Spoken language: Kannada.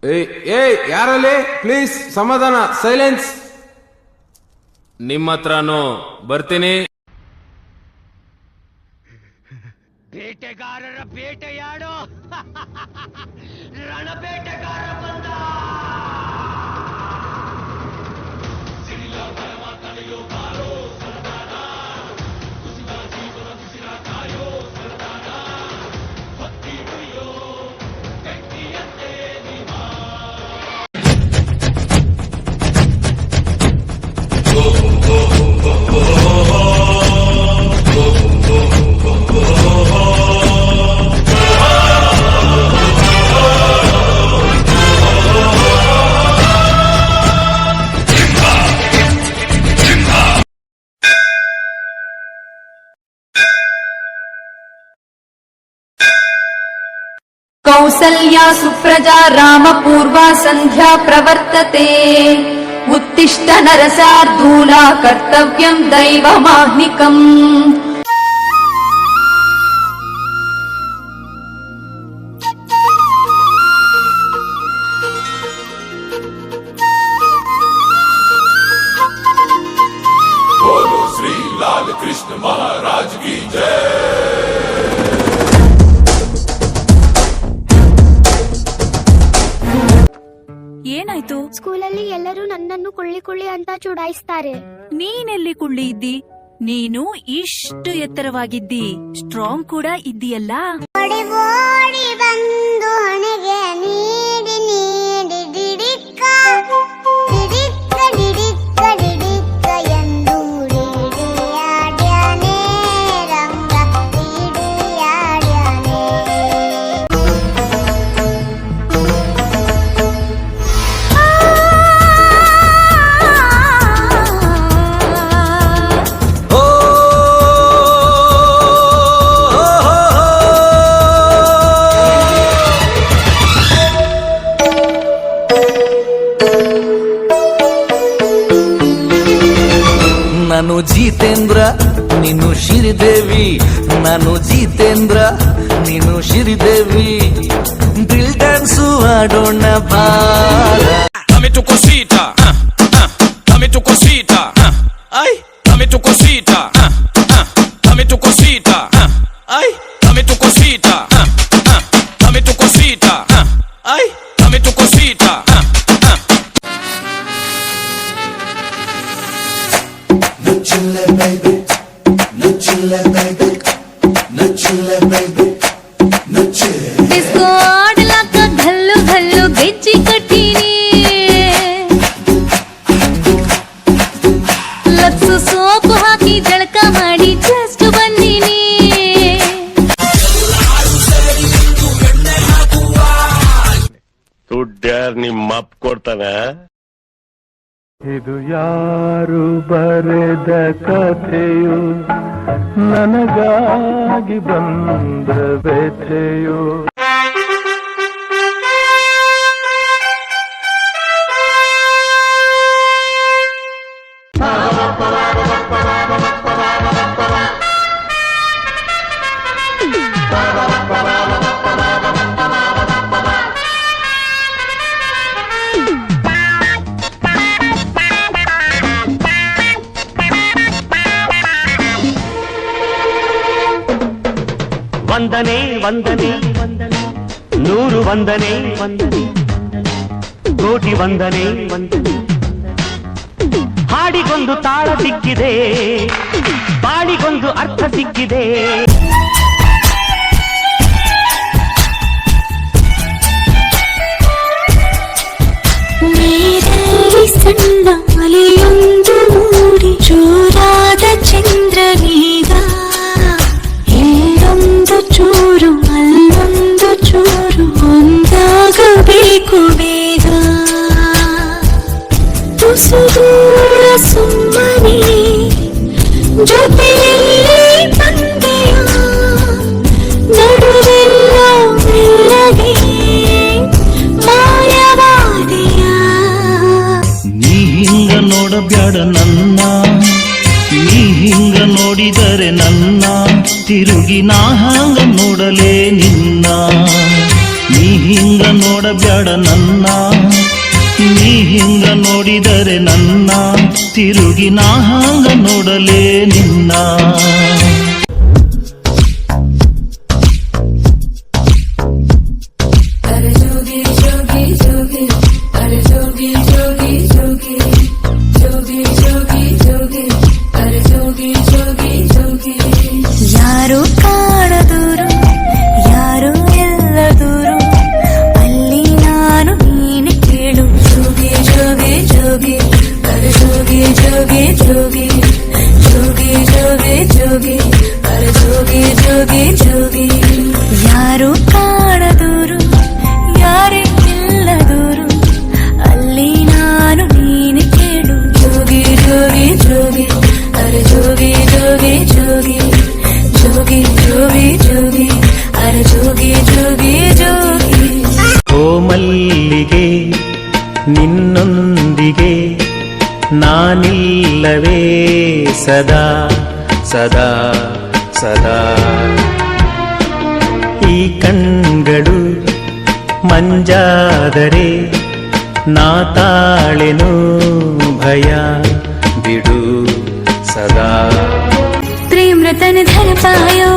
ಯಾರಲ್ಲಿ ಪ್ಲೀಸ್ ಸಮಾಧಾನ, ಸೈಲೆನ್ಸ್. ನಿಮ್ಮ ಹತ್ರನೂ ಬರ್ತೀನಿ. ಬೇಟೆಗಾರರ ಬೇಟೆಯಾಡೋ ರಣಬೇಟೆಗಾರ ಬಂದ. कौसल्या सुप्रजा रामपूर्वा सन्ध्या प्रवर्तते. उत्तिष्ठ नरसार्दूला कर्तव्यं दैवमाह्निकम्. बोलो श्री लाल कृष्ण महाराज की जय. ಏನಾಯ್ತು? ಸ್ಕೂಲಲ್ಲಿ ಎಲ್ಲರೂ ನನ್ನನ್ನು ಕುಳ್ಳಿ ಅಂತ ಚುಡಾಯಿಸ್ತಾರೆ. ನೀನೆಲ್ಲಿ ಕುಳ್ಳಿ ಇದ್ದಿ? ನೀನು ಇಷ್ಟು ಎತ್ತರವಾಗಿದ್ದಿ, ಸ್ಟ್ರಾಂಗ್ ಕೂಡ ಇದ್ದೀಯಲ್ಲ. ಓಡಿ ಬಂದು ಹಣೆಗೆ ನೀಡಿ ನೀಡಿ ಡಿಡಿಕ್ಕ ಡಿಡಿಕ್ಕ ಡಿಡಿಕ್ಕ ಡಿಡಿಕ್ಕ ಎಂದು ಡಿಡಿಯಾಡ್ಯಾನೆ ರಂಗ ಡಿಡಿಯಾಡ್ಯಾನೆ. ನಾನು ಜಿತೇಂದ್ರ ನೀನು ಶ್ರೀದೇವಿ, ನಾನು ಜಿತೇಂದ್ರ ನೀನು ಶ್ರೀದೇವಿ. ಡ್ರಿಲ್ ಡ್ಯಾನ್ಸು ಆಡೋಣ ಬಾರ. Dame tu cosita, dame tu cosita, ay, dame tu cosita, dame tu cosita, ay, dame tu cosita, dame tu cosita, ay, dame tu cosita. Nuchile baby, nuchile baby, nuchile baby, nuchile. Disco आडलाಕ घल्लु घल्लु ಗೆಜ್ಜಿ ಕಟ್ಟಿನಿ. ಲಕ್ಸು ಸೋಪು ಹಾಕಿ ಜಳಕ ಮಾಡಿ ಜಸ್ಟ್ ಬಂದಿನಿ. ದುಡ್ಡ್ಯಾರ್ ನಿಮ್ಮ ಅಪ್ಪ ಕೊಡ್ತಾನೆ. ಇದು ಯಾರು ಬರೆದ ಕಥೆಯು, ನನಗಾಗಿ ಬಂದ ವ್ಯಥೆಯು. ವಂದನೆ ವಂದನೆ ನೂರು ವಂದನೆ ವಂದನೆ ಕೋಟಿ ವಂದನೆ ವಂದನೆ. ಹಾಡಿಗೊಂದು ತಾಳ ಸಿಕ್ಕಿದೆ, ಬಾಡಿಗೊಂದು ಅರ್ಥ ಸಿಕ್ಕಿದೆ. ನೀರಲ್ಲಿ ಸಣ್ಣ ಮಲೆಯೊಂದು ಮೂಡಿ ಜೋರಾದ ಚಂದ್ರನೀಗ. ಇಲ್ಲೊಂದು ಚೂರು ಅಲ್ಲೊಂದು ಚೂರು ಒಂದಾಗಬೇಕು ಬೇಗ. ತುಸು ದೂರ ಸುಮ್ಮನೆ ಜೊತೆಯಲ್ಲಿ ಬಂದೆಯ, ನಡುವೆಲ್ಲ ಮೆಲ್ಲಗೆ ಮಾಯವಾದೆಯ. ನೀ ಹಿಂಗ ನೋಡಬ್ಯಾಡ ನನ್ನ, ನೀ ಹಿಂಗ ನೋಡಿದರೆ ನನ್ನ ತಿರುಗಿ ನಾ ಹಂಗ ನೋಡಲೇ ನಿನ್ನ. ನೀ ಹಿಂಗ ನೋಡಬ್ಯಾಡ ನನ್ನ, ನೀ ಹಿಂಗ ನೋಡಿದರೆ ನನ್ನ, ತಿರುಗಿ ನಾ ಹಂಗ ನೋಡಲೇ ನಿನ್ನ. ಯಾರು ಕಾಣದೂರು, ಯಾರು ಎಲ್ಲ ದೂರು, ಅಲ್ಲಿ ನಾನು ನೀನು ಕೇಳು. ಜೋಗಿ ಜೋಗಿ ಜೋಗಿ ಅರೆ ಜೋಗಿ ಜೋಗಿ ಜೋಗಿ ಜೋಗಿ ಜೋಗಿ ಜೋಗಿ ಅರೆ ಜೋಗಿ ಜೋಗಿ ಜೋಗಿ. ಯಾರು ಕಾಣದೂರು, ಯಾರೇ ಇಲ್ಲ ದೂರು, ಅಲ್ಲಿ ನಾನು ನೀನು ಕೇಳು. ಜೋಗಿ ಜೋಗಿ ಜೋಗಿ ಅರೆ ಜೋಗಿ ಜೋಗಿ ಜೋಗಿ ಜೋಗಿ ಜೋಗಿ ಜೋಗಿ ಅರೆ ಜೋಗಿ ಜೋಗಿ ಜೋಗಿ. ಓ ಮಲ್ಲಿಗೆ ನಿನ್ನೊಂದಿಗೆ ನಾನಿಲ್ಲವೇ ಸದಾ ಸದಾ ಸದಾ. ಈ ಕಣ್ಗಳು ಮಂಜಾದರೆ ನಾ ತಾಳೆನು ಭಯ ಬಿಡು ಸದಾ. प्रेम रतन धन पायो